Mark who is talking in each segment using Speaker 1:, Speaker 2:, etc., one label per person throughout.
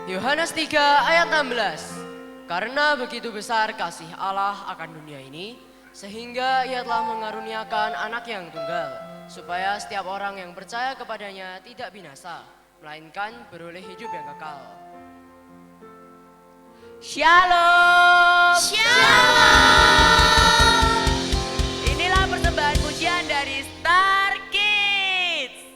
Speaker 1: Yohanes 3 ayat 16. Karena begitu besar kasih Allah akan dunia ini, sehingga ia telah mengaruniakan anak yang tunggal, supaya setiap orang yang percaya kepadanya tidak binasa, melainkan beroleh hidup yang kekal. Shalom.
Speaker 2: Shalom.
Speaker 1: Inilah persembahan pujian dari Star Kids.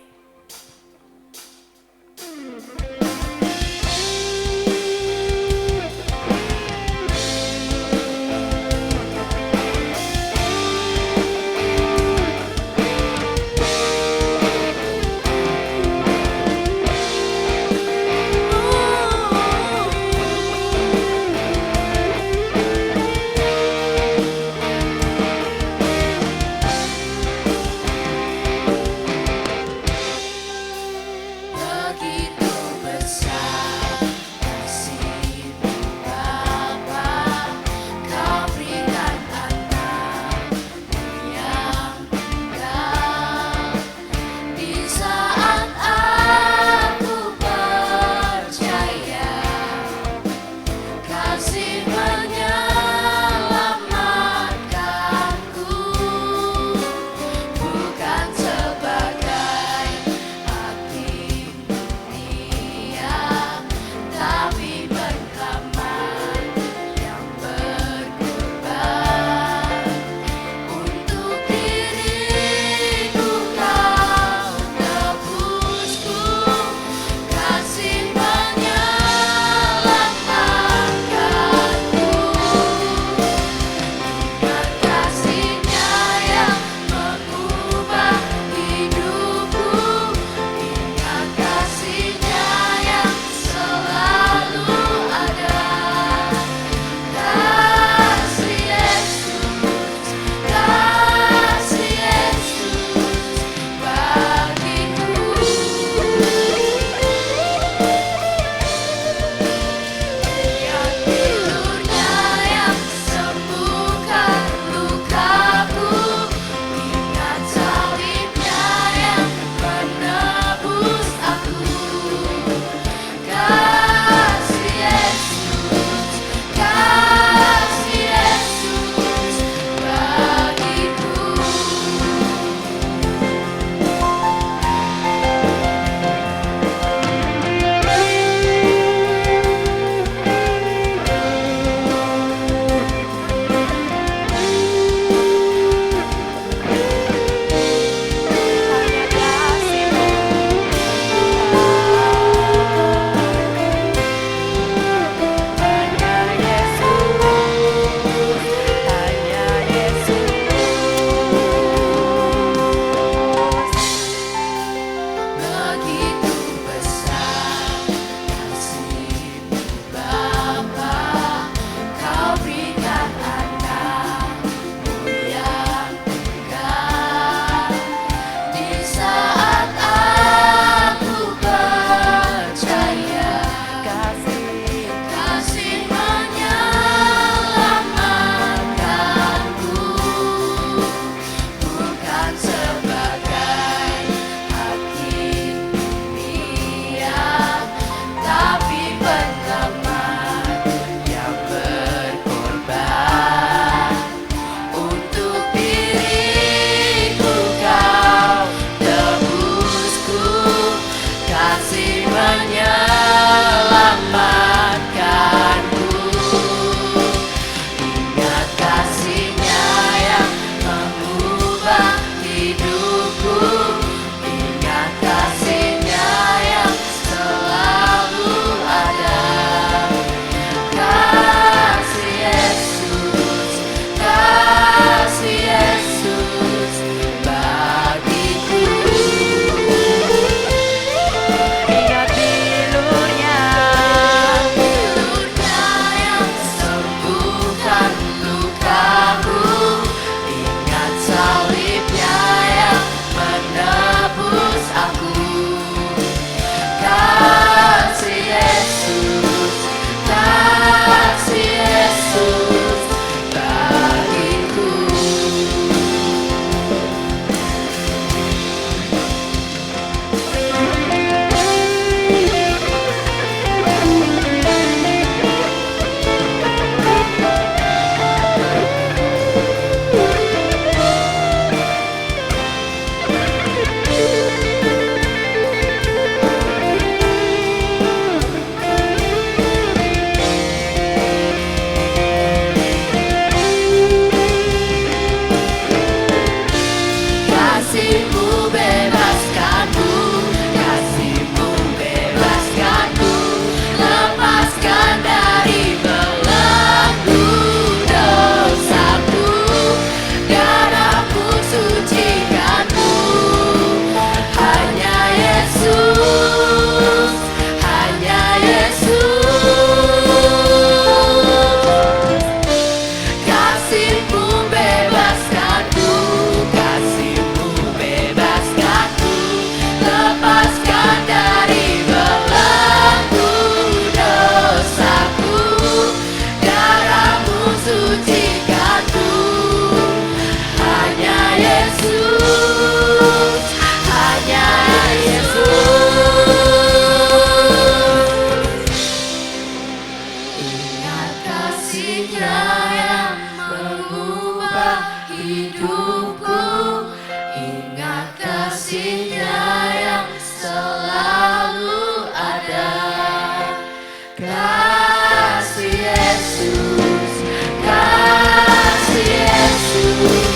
Speaker 2: Kasih Yesus, kasih Yesus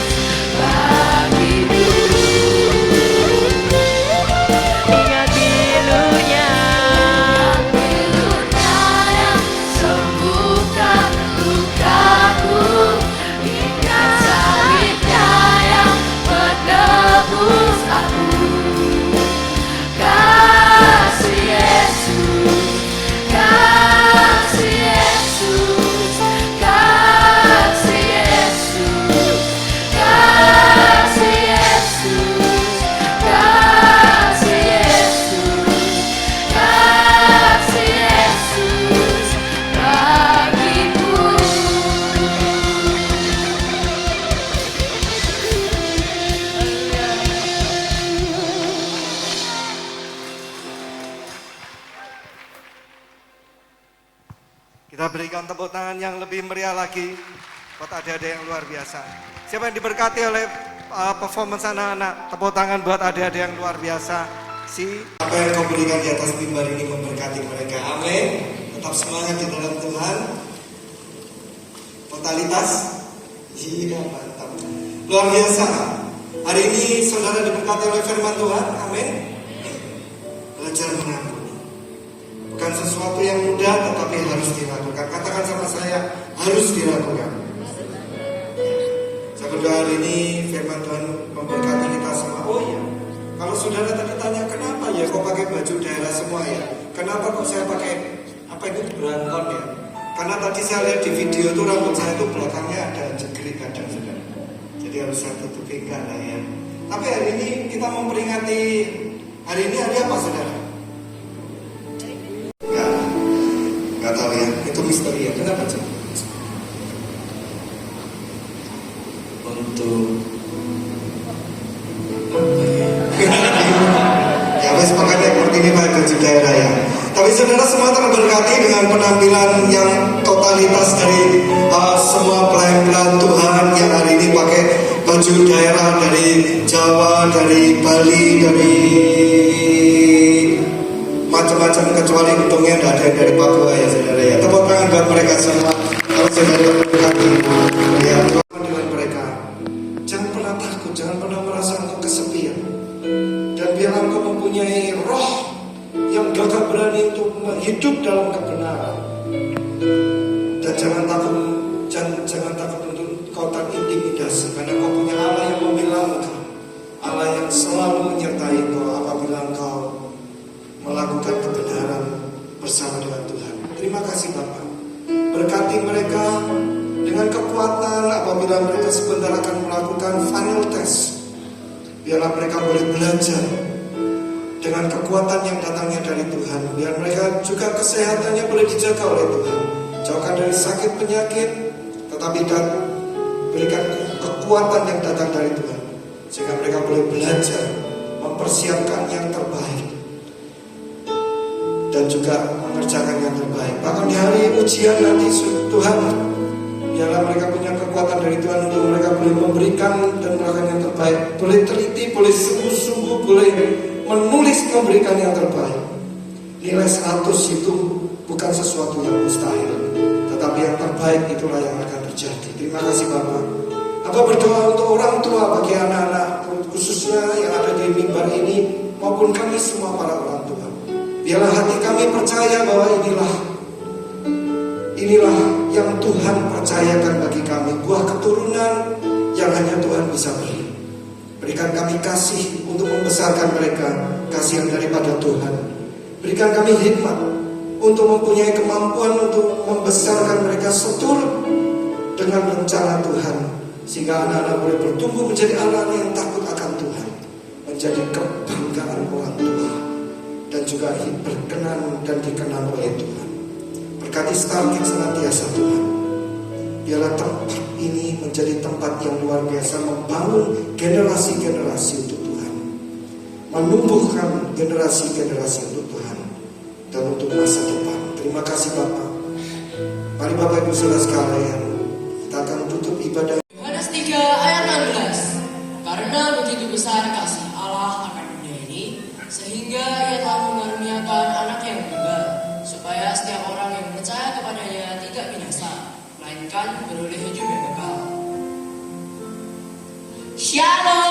Speaker 2: bagiku. Ingat pilunya yang sembuhkan lukaku. Ingat salibnya yang menebus aku. Kasih Yesus, kasih Yesus, kasih Yesus, kasih Yesus, kasih Yesus, kasih Yesus bagiku.
Speaker 3: Kita berikan tepuk tangan yang lebih meriah lagi buat adik-adik yang luar biasa. Siapa yang diberkati oleh performance anak-anak? Tepuk tangan buat adik-adik yang luar biasa. Apa yang kau berikan di atas mimbar ini memberkati mereka. Amin. Tetap semangat di dalam Tuhan. Totalitas. Iya, mantap. Luar biasa. Hari ini saudara diberkati oleh firman Tuhan. Amin. Belajar mengampuni. Bukan sesuatu yang mudah, tetapi harus dilakukan. Katakan sama saya, harus dilakukan. Saya berdoa hari ini firman Tuhan memberkati kita semua. Oh iya, kalau saudara tadi tanya kenapa ya kok pakai baju daerah semua ya? Kenapa kok saya pakai apa itu brangkon ya? Karena tadi saya lihat di video itu rambut saya itu belakangnya ada jegrik kadang saudara. Jadi harus saya tutupi enggak lah ya. Tapi hari ini kita memperingati, hari ini hari apa saudara? Gak tahu ya, itu misteri ya. Kenapa sih? Untuk ya wes makanya seperti ini pakai baju daerah ya. Tapi saudara semua terberkati dengan penampilan yang totalitas dari semua pelayan-pelayan Tuhan yang hari ini pakai baju daerah dari Jawa, dari Bali, dari macam-macam kecuali untungnya tidak ada yang dari Papua ya saudara ya. Tepuk tangan buat mereka semua. Kalau saudara berkati ya dengan mereka. Jangan pernah takut, jangan pernah merasa engkau kesepian. Dan biar engkau mempunyai roh yang gagah berani untuk hidup dalam kebenaran. Dan jangan takut untuk kau terintimidasi karena kau punya Allah yang membela engkau. Allah yang selalu menyertai engkau apabila engkau melakukan kebenaran bersama dengan Tuhan. Terima kasih Bapak. Berkati mereka dengan kekuatan apabila mereka sebentar akan melakukan final test. Biarlah mereka boleh belajar dengan kekuatan yang datangnya dari Tuhan. Biar mereka juga kesehatannya boleh dijaga oleh Tuhan. Jauhkan dari sakit penyakit, tetapi berikan kekuatan yang datang dari Tuhan. Sehingga mereka boleh belajar mempersiapkan yang terbaik dan juga mengerjakan yang terbaik. Bahkan di hari ujian nanti Tuhan, biarlah mereka punya kekuatan dari Tuhan untuk mereka boleh memberikan dan melakukan yang terbaik. Boleh teliti, boleh sungguh-sungguh, boleh menulis memberikan yang terbaik. Nilai 100 itu bukan sesuatu yang mustahil, tetapi yang terbaik itulah yang akan terjadi. Terima kasih Bapak. Apa berdoa untuk orang tua bagi anak-anak, khususnya yang ada di mimbar ini, maupun kami semua para orang tua. Biarlah hati kami percaya bahwa inilah yang Tuhan percayakan bagi kami, buah keturunan yang hanya Tuhan bisa beri. Berikan kami kasih untuk membesarkan mereka, kasih yang daripada Tuhan. Berikan kami hikmat untuk mempunyai kemampuan untuk membesarkan mereka seturut dengan rencana Tuhan, sehingga anak-anak boleh bertumbuh menjadi anak-anak yang takut akan Tuhan, menjadi kebanggaan orang tua, dan juga berkenan dan dikenal oleh Tuhan. Berkati Starkid senantiasa Tuhan. Biarlah tempat ini menjadi tempat yang luar biasa, membangun generasi-generasi untuk Tuhan, menumbuhkan generasi-generasi untuk Tuhan dan untuk masa depan. Terima kasih Bapak. Mari Bapak Ibu Saudara sekalian, kita akan tutup ibadah.
Speaker 1: Yohanes 3 ayat 16. Karena begitu besar kasih Allah akan dunia ini, sehingga Ia telah mengaruniakan anak yang tunggal, supaya setiap orang yang kepadanya tidak binasa, melainkan beroleh hidup yang kekal.
Speaker 2: Shalom.